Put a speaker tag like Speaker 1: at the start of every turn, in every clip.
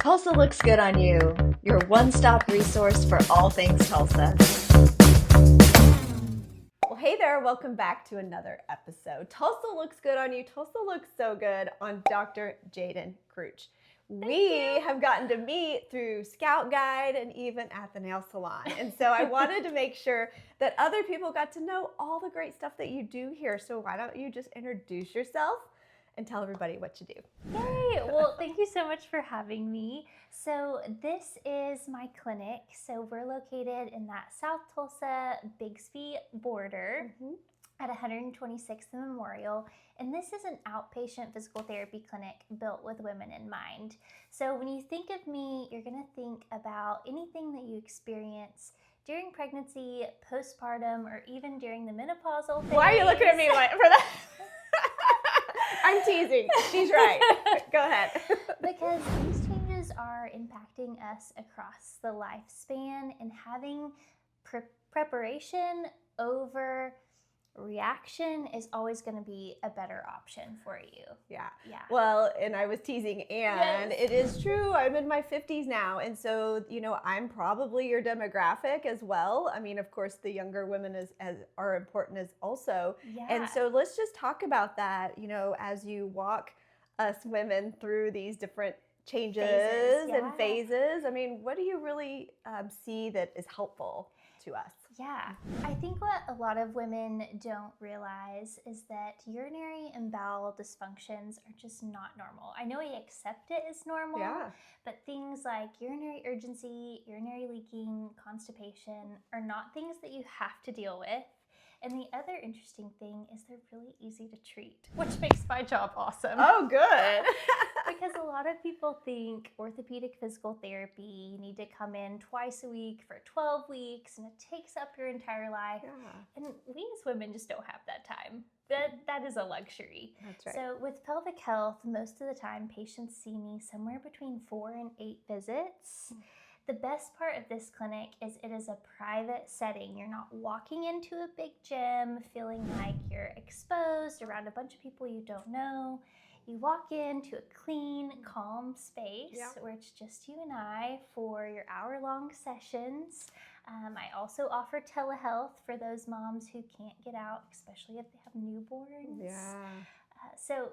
Speaker 1: Tulsa looks good on you, your one-stop resource for all things Tulsa.
Speaker 2: Well, hey there, welcome back to another episode. Tulsa looks good on you. Tulsa looks so good on Dr. Jadyn Crooch. We have gotten to meet through Scout Guide and even at the nail salon. And so I wanted to make sure that other people got to know all the great stuff that you do here. So why don't you just introduce yourself and tell everybody what you do.
Speaker 3: Yay! Well, thank you so much for having me. So this is my clinic. So we're located in that South Tulsa Bixby border at 126th and Memorial. And this is an outpatient physical therapy clinic built with women in mind. So when you think of me, you're going to think about anything that you experience during pregnancy, postpartum, or even during the menopausal phase.
Speaker 2: Why are you looking at me like for that? I'm teasing. She's right. Go ahead.
Speaker 3: Because these changes are impacting us across the lifespan, and having preparation over reaction is always going to be a better option for you.
Speaker 2: Yeah.
Speaker 3: Well,
Speaker 2: and I was teasing, and It is true. I'm in my 50s now, and so, I'm probably your demographic as well. I mean, of course, the younger women are important as also.
Speaker 3: Yeah.
Speaker 2: And so let's just talk about that, as you walk us women through these different changes and phases. I mean, what do you really see that is helpful to us?
Speaker 3: Yeah, I think what a lot of women don't realize is that urinary and bowel dysfunctions are just not normal. I know we accept it as normal, but things like urinary urgency, urinary leaking, constipation are not things that you have to deal with. And the other interesting thing is they're really easy to treat, which makes my job awesome.
Speaker 2: Oh, good.
Speaker 3: Because a lot of people think orthopedic physical therapy, you need to come in twice a week for 12 weeks and it takes up your entire life.
Speaker 2: Yeah.
Speaker 3: And we as women just don't have that time. That is a luxury.
Speaker 2: That's right.
Speaker 3: So with pelvic health, most of the time patients see me somewhere between 4 and 8 visits. The best part of this clinic is it is a private setting. You're not walking into a big gym feeling like you're exposed around a bunch of people you don't know. You walk into a clean, calm space where it's just you and I for your hour-long sessions. I also offer telehealth for those moms who can't get out, especially if they have newborns.
Speaker 2: Yeah.
Speaker 3: So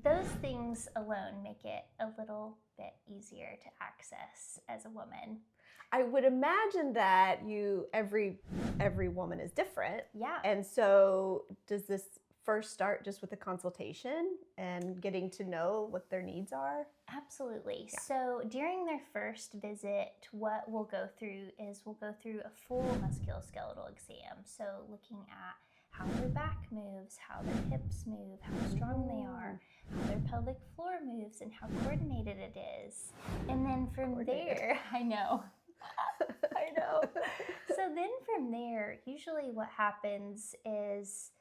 Speaker 3: those things alone make it a little bit easier to access as a woman.
Speaker 2: I would imagine that every woman is different.
Speaker 3: Yeah.
Speaker 2: And so does this first start just with a consultation and getting to know what their needs are?
Speaker 3: Absolutely.
Speaker 2: Yeah.
Speaker 3: So during their first visit, what we'll go through is we'll go through a full musculoskeletal exam. So looking at how their back moves, how their hips move, how strong they are, how their pelvic floor moves, and how coordinated it is. And then from there, I know. So then from there, usually what happens is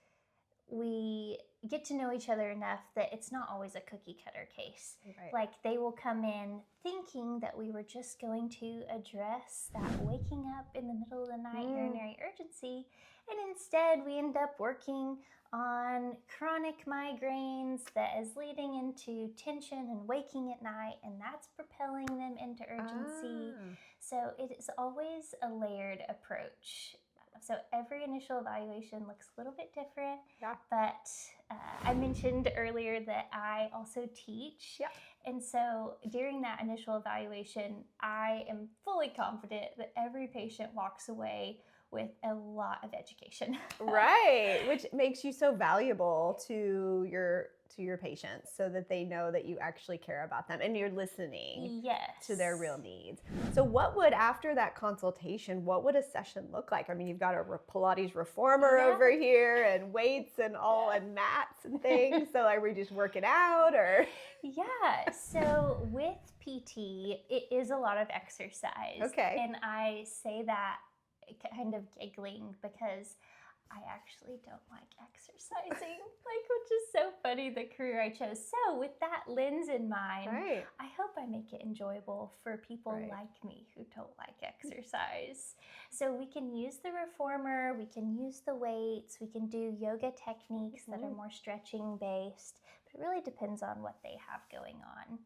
Speaker 3: we get to know each other enough that it's not always a cookie cutter case.
Speaker 2: Right.
Speaker 3: Like they will come in thinking that we were just going to address that waking up in the middle of the night urinary urgency, and instead we end up working on chronic migraines that is leading into tension and waking at night, and that's propelling them into urgency. So it is always a layered approach. So every initial evaluation looks a little bit different, but I mentioned earlier that I also teach. And so during that initial evaluation, I am fully confident that every patient walks away with a lot of education.
Speaker 2: Right, which makes you so valuable to your patients, so that they know that you actually care about them and you're listening to their real needs. So after that consultation, what would a session look like? I mean, you've got a Pilates reformer over here and weights and and mats and things. So are we just working out or?
Speaker 3: Yeah, so with PT, it is a lot of exercise.
Speaker 2: Okay.
Speaker 3: And I say that kind of giggling because I actually don't like exercising, which is so funny, the career I chose. So with that lens in mind, I hope I make it enjoyable for people like me who don't like exercise. So we can use the reformer, we can use the weights, we can do yoga techniques that are more stretching based, but it really depends on what they have going on.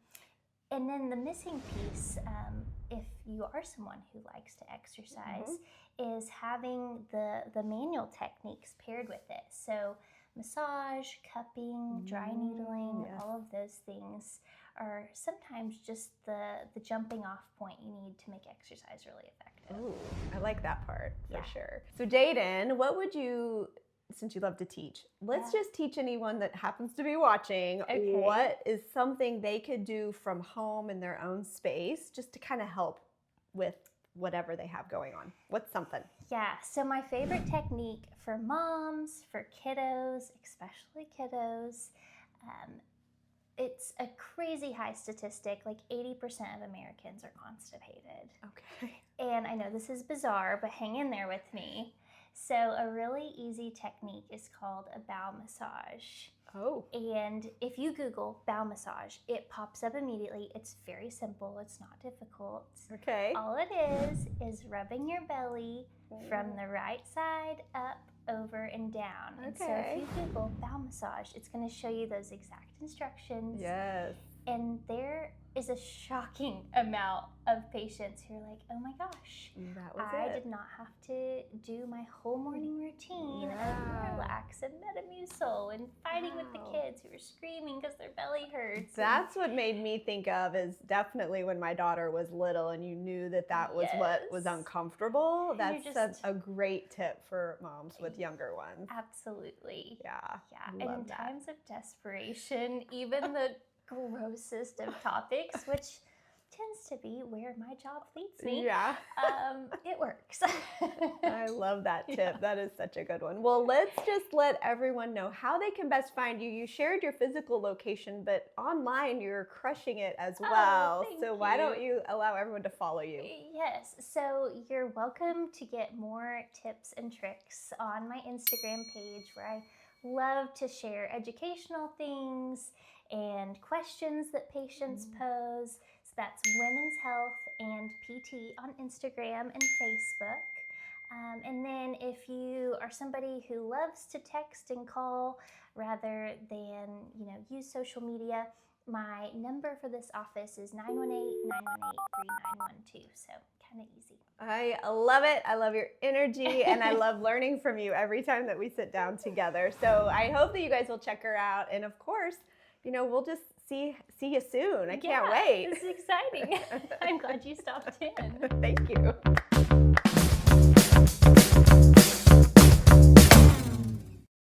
Speaker 3: And then the missing piece, if you are someone who likes to exercise, is having the manual techniques paired with it. So massage, cupping, dry needling, all of those things are sometimes just the jumping off point you need to make exercise really effective.
Speaker 2: Ooh, I like that part for
Speaker 3: Yeah.
Speaker 2: sure. So Jadyn, what would you, since you love to teach, let's just teach anyone that happens to be watching, what is something they could do from home in their own space just to kind of help with whatever they have going on? What's something?
Speaker 3: Yeah, so my favorite technique for moms, for kiddos, especially kiddos, it's a crazy high statistic, like 80% of Americans are constipated.
Speaker 2: Okay.
Speaker 3: And I know this is bizarre, but hang in there with me. So a really easy technique is called a bowel massage.
Speaker 2: Oh.
Speaker 3: And if you Google bowel massage, it pops up immediately. It's very simple. It's not difficult.
Speaker 2: Okay.
Speaker 3: All it is rubbing your belly from the right side up, over, and down. And so if you Google bowel massage, it's going to show you those exact instructions.
Speaker 2: Yes.
Speaker 3: And there is a shocking amount of patients who are like, oh my gosh,
Speaker 2: That was
Speaker 3: I
Speaker 2: it.
Speaker 3: did not have to do my whole morning routine of relax and Metamucil and fighting with the kids who were screaming because their belly hurts.
Speaker 2: That's what made me think of is definitely when my daughter was little and you knew that that was what was uncomfortable.
Speaker 3: And
Speaker 2: That's a great tip for moms with younger ones.
Speaker 3: Absolutely.
Speaker 2: Yeah.
Speaker 3: Yeah. And in times of desperation, even the grossest of topics, which tends to be where my job leads me.
Speaker 2: Yeah.
Speaker 3: It works.
Speaker 2: I love that tip. That is such a good one. Well, let's just let everyone know how they can best find you. You shared your physical location, but online you're crushing it as well. So why don't you allow everyone to follow you?
Speaker 3: Yes. So you're welcome to get more tips and tricks on my Instagram page, where I love to share educational things and questions that patients pose. So that's Women's Health and PT on Instagram and Facebook. And then if you are somebody who loves to text and call rather than, use social media, my number for this office is 918-918-3912. So kind of easy.
Speaker 2: I love it. I love your energy and I love learning from you every time that we sit down together. So I hope that you guys will check her out. And of course, we'll just see you soon. I can't wait.
Speaker 3: It's exciting. I'm glad you stopped in.
Speaker 2: Thank you.